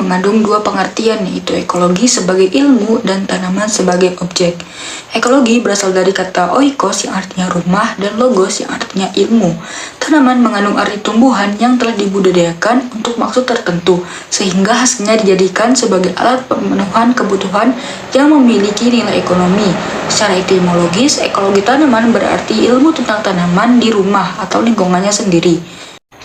mengandung dua pengertian, yaitu ekologi sebagai ilmu dan tanaman sebagai objek. Ekologi berasal dari kata oikos yang artinya rumah dan logos yang artinya ilmu. Tanaman mengandung arti tumbuhan yang telah dibudidayakan untuk maksud tertentu, sehingga hasilnya dijadikan sebagai alat pemenuhan kebutuhan yang memiliki nilai ekonomi. Secara etimologis, ekologi tanaman berarti ilmu tentang tanaman di rumah atau lingkungannya sendiri.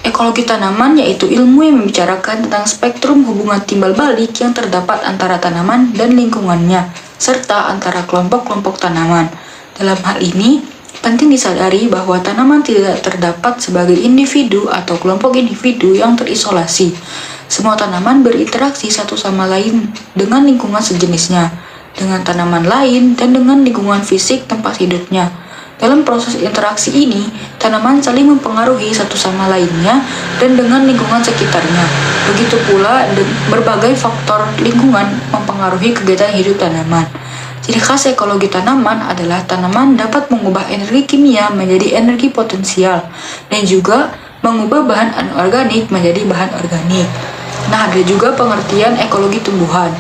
Ekologi tanaman yaitu ilmu yang membicarakan tentang spektrum hubungan timbal balik yang terdapat antara tanaman dan lingkungannya, serta antara kelompok-kelompok tanaman. Dalam hal ini, penting disadari bahwa tanaman tidak terdapat sebagai individu atau kelompok individu yang terisolasi. Semua tanaman berinteraksi satu sama lain dengan lingkungan sejenisnya, dengan tanaman lain, dan dengan lingkungan fisik tempat hidupnya. Dalam proses interaksi ini, tanaman saling mempengaruhi satu sama lainnya dan dengan lingkungan sekitarnya. Begitu pula berbagai faktor lingkungan mempengaruhi kegiatan hidup tanaman. Ciri khas ekologi tanaman adalah tanaman dapat mengubah energi kimia menjadi energi potensial dan juga mengubah bahan anorganik menjadi bahan organik. Nah, ada juga pengertian ekologi tumbuhan.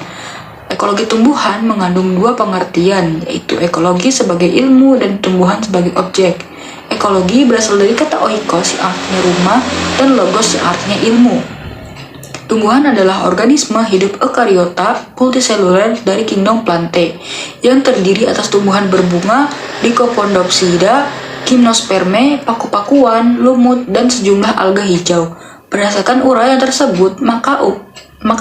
Ekologi tumbuhan mengandung dua pengertian, yaitu ekologi sebagai ilmu dan tumbuhan sebagai objek. Ekologi berasal dari kata oikos yang artinya rumah dan logos yang artinya ilmu. Tumbuhan adalah organisme hidup eukariota multiseluler dari kingdom Plantae yang terdiri atas tumbuhan berbunga, Lycopodopsida, Gymnospermae, paku-pakuan, lumut, dan sejumlah alga hijau. Berdasarkan uraian tersebut, maka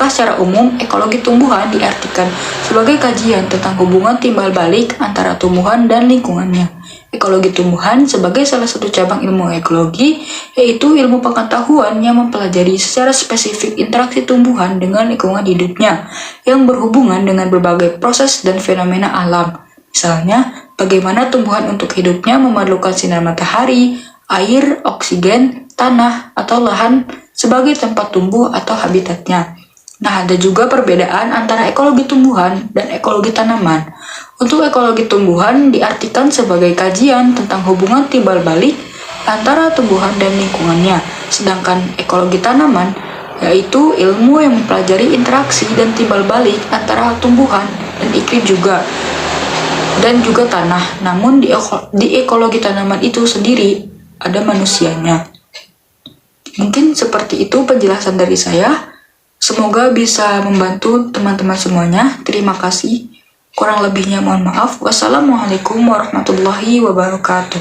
secara umum ekologi tumbuhan diartikan sebagai kajian tentang hubungan timbal balik antara tumbuhan dan lingkungannya. Ekologi tumbuhan sebagai salah satu cabang ilmu ekologi, yaitu ilmu pengetahuan yang mempelajari secara spesifik interaksi tumbuhan dengan lingkungan hidupnya yang berhubungan dengan berbagai proses dan fenomena alam. Misalnya, bagaimana tumbuhan untuk hidupnya memerlukan sinar matahari, air, oksigen, tanah, atau lahan sebagai tempat tumbuh atau habitatnya. Nah, ada juga perbedaan antara ekologi tumbuhan dan ekologi tanaman. Untuk ekologi tumbuhan diartikan sebagai kajian tentang hubungan timbal balik antara tumbuhan dan lingkungannya. Sedangkan ekologi tanaman yaitu ilmu yang mempelajari interaksi dan timbal balik antara tumbuhan dan iklim dan juga tanah. Namun di ekologi tanaman itu sendiri ada manusianya. Mungkin seperti itu penjelasan dari saya. Semoga bisa membantu teman-teman semuanya. Terima kasih. Kurang lebihnya mohon maaf. Wassalamualaikum warahmatullahi wabarakatuh.